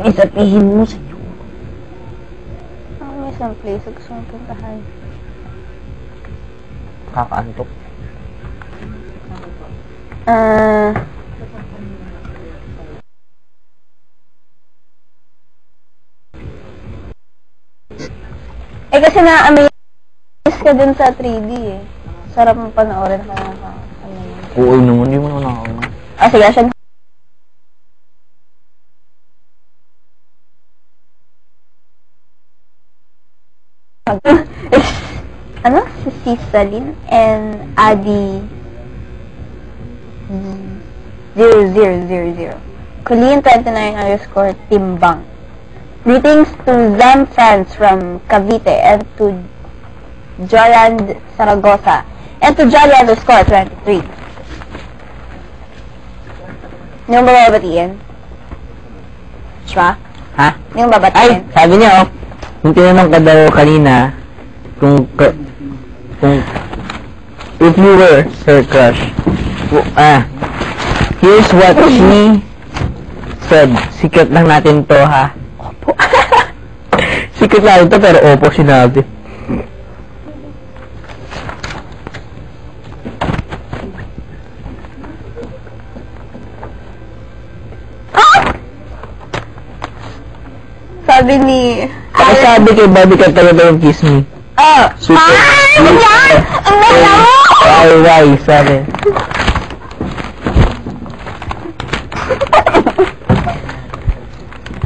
Isapihin mo sa iyo. May isang place gusto mong puntahan. Kakaantok. Kasi na-amaze ka dun sa 3D eh. Sarap mong panoorin ka naman. Oo naman, hindi mo naman nakakama. Sige, siya. Si Cisalin and Adi 0000. Colleen29_Timbang. Greetings to them friends from Cavite and to Joland Zaragoza and to Jolly_23. Yung babatiin? Siya? Ha? Yung babatiin? Ay, sabi niya kung tinanong ka daw kanina, kung if you were her crush, here's what she said. Secret lang natin to, ha? Opo. Secret lang to, pero opo sinabi. Sabi ni... Ako sabi kay Bobby ka talaga yung kiss me. Super. Ano yan? Ang ganda mo! Why, sabi.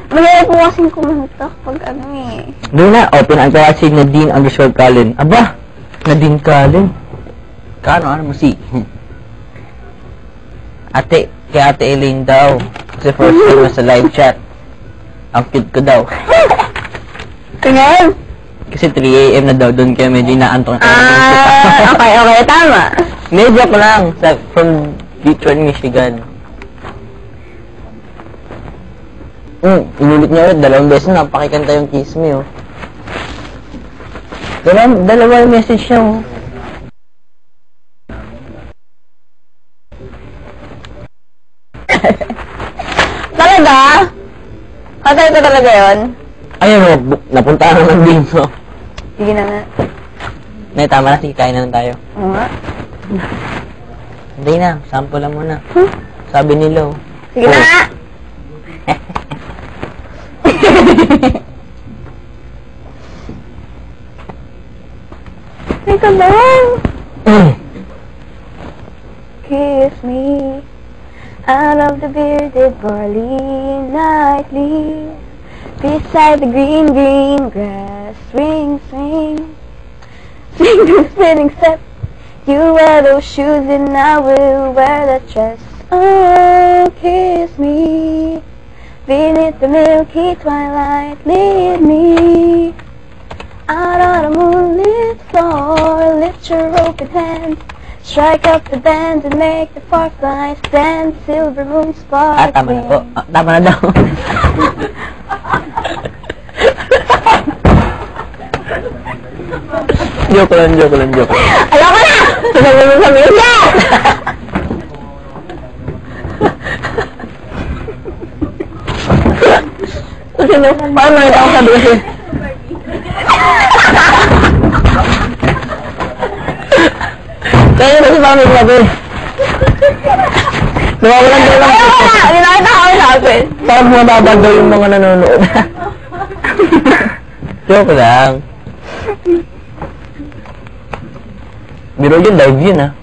Magaya po kasing kumunta pag ano eh. Doon na, open ang tawag si Nadine_Callen. Aba, Nadine Callen. Ano mo si? Ate, kay Ate Elaine daw. Kasi first time na sa live chat. Ang cute ko daw. Tingnan! Kasi 3 AM na daw doon kaya medyo inaantok na Okay, tama. Medyo ko lang. From Detroit, Michigan. Inulit niya ulit. 2 beses na napakikanta yung kiss me, Dalawa yung message siya, Talaga? Katay ko talaga yun? Ayun napunta na ng bingo. Sige na nga. Nay, tama na. Sige, kain na lang tayo. Oo nga. Hindi na. Sample lang muna. Sabi nila, Sige na nga. Teka lang. Kiss me out of the bearded barley nightly beside the green grass. Swing, swing, swing the spinning step. You wear those shoes and I will wear that dress. Oh, kiss me beneath the milky twilight. Lead me out on a moonlit floor. Lift your open hands, strike up the band and make the fireflies dance. Silver moon sparkling. Tama na po. Tama na daw. Joke lang. Alam ko na! Sasabi mo sa media! Kasi paano nakita ko sabi kasi? Kaya kasi paano sabi? Nawawalan daw lang. Ayaw na! Hindi nakita ko sabi. Parang mababag daw yung mga nanonood. Joke lang. Biro yun, live yun, ha?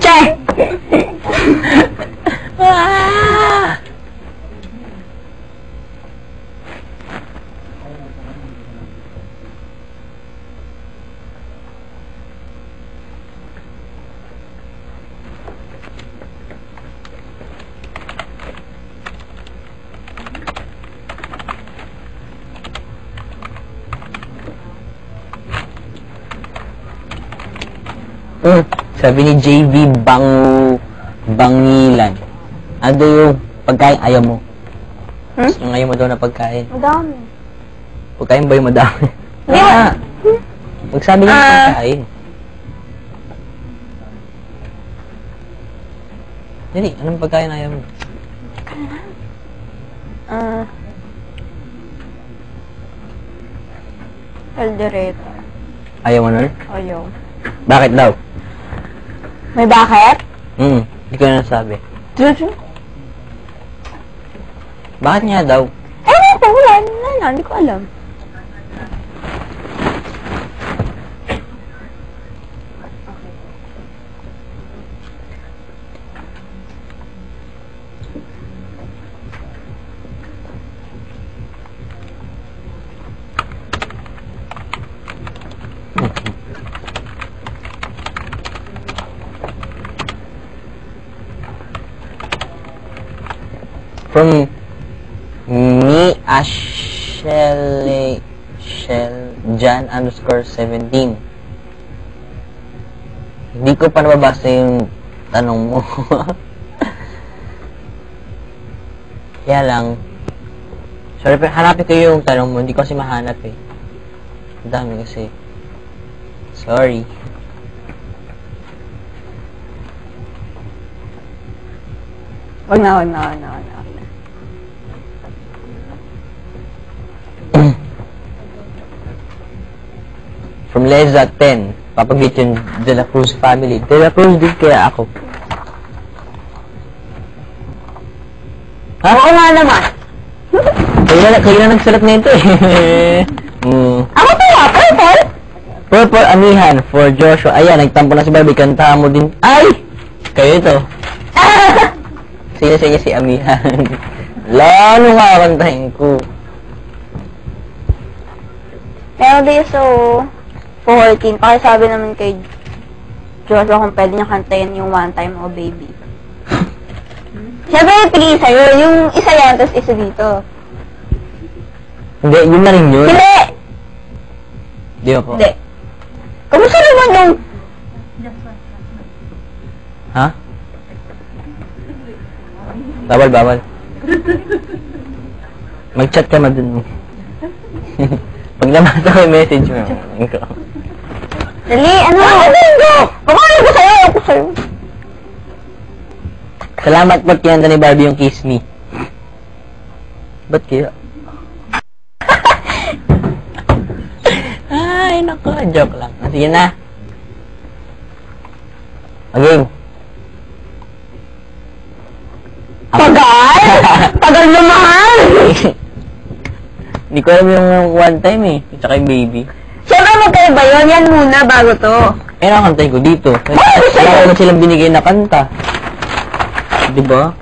Che! Sabi ni JV Bangilan. Ano yung pagkain ayaw mo? Yung ayaw mo daw na pagkain. Madami. Pagkain ba yung madami? Hindi mo. Magsabi niya ng pagkain. Dali, anong pagkain ayaw mo? Caldereta. Ayaw mo nun? Ayaw. Bakit daw? May bakit? Hindi ko na nasabi. Jojo? Bakit nga daw? Wala. Hindi ko alam. From me, Jan_17. Hindi ko pa nababasa yung tanong mo. Kaya lang, sorry, pero hanapin ko yung tanong mo. Hindi ko kasi mahanap eh. Ang dami kasi. Sorry. Wag na. From Leza 10, papagit yung De La Cruz family. De La Cruz din kaya ako. Ha? Oo nga naman. Kayo na nagsalat na ito eh. Ako to purple? Purple Amihan for Joshua. Ayan, nagtampo na si Barbie. Kantahan mo din. Ay! Kayo ito. Sige si Amihan. Lalo nga kantahin ko. Pero di so 14. Pakisabi naman kay Joshua kung pwede niya kantayin yung One Time Oh Baby. Siyempre, pili sa'yo. Yung isa yan, tapos isa dito. Hindi, yun na rin yun. Hindi! Di ako. Hindi. Kamusta naman yung... Ha? Bawal. Mag-chat ka na dun. Pag namasa ko yung message mo. Dali, ano? Paano ko sa'yo? Ako sa'yo. Salamat ba't kinanta ni Barbie yung Kiss Me? Ba't kaya? Ay, naku. Joke lang. Sige na. Again. Tagal? Tagal naman! Hindi ko alam yung One Time eh. Tsaka yung Baby. Siyempre magkaiba yun. Yan muna bago to. Eh, nakakantay ko dito. Wala ko silang binigay na kanta. Diba?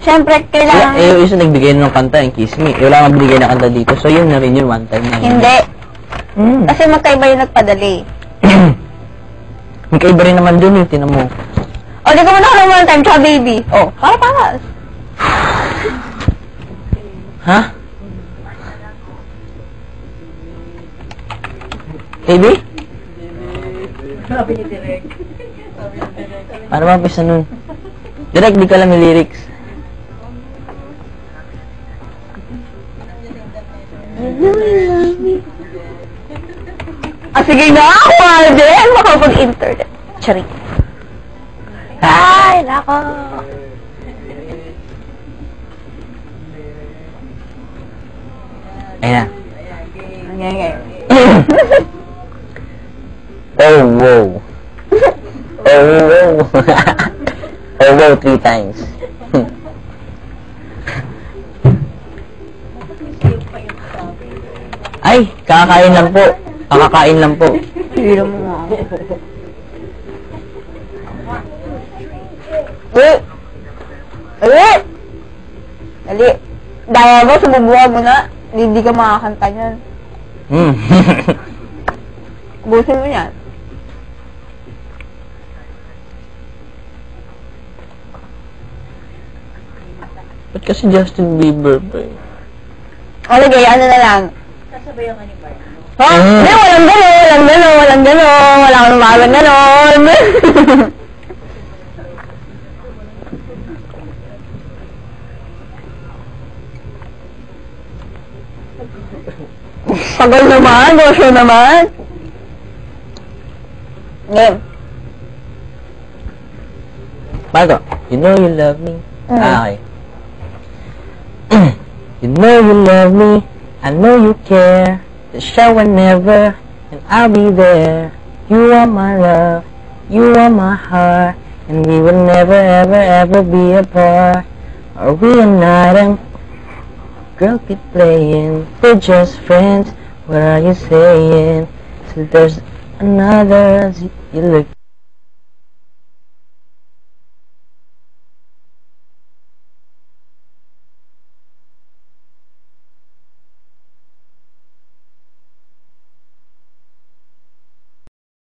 Siyempre, kailangan... Yung isa nagbigay ng kanta, yung Kiss Me. Wala kang binigay na kanta dito. So, yun na rin yun, One Time na yun. Hindi. Kasi magkaiba yung nagpadali. Magkaiba rin naman dun eh, tinan mo. O, di ko muna ka ng One Time, tsaka Baby. O, para. Ha? Baby? Sabi ni Direk. Ano ba pisa nun? Direct, di ka alam yung lyrics. Sige na ako, din. Makapag-internet. Charing. Ay, nako. Ayun na. Okay. Oh, wow. Oh, wow. Oh, wow, 3 times. Ay, kakakain lang po. Kakakain lang po. Hira mo nga ako. Dali. Daya mo, sumubuha mo na. Hindi ka makakanta niyan. Busin mo yan. Ba't kasi Justin Bieber ba eh? O, lagay, ano na lang. Sasabayan ka ni Barbie. Ha? Hindi, walang gano'n. Wala akong mawalang gano'n. Tagal naman, bosyo naman. Game. Paano to? You know you love me. Mm. Okay. You know you love me. I know you care. Just show whenever, and I'll be there. You are my love. You are my heart. And we will never, ever, ever be apart. Are we an item? Girl, keep playing. We're just friends. What are you saying? So there's another. You look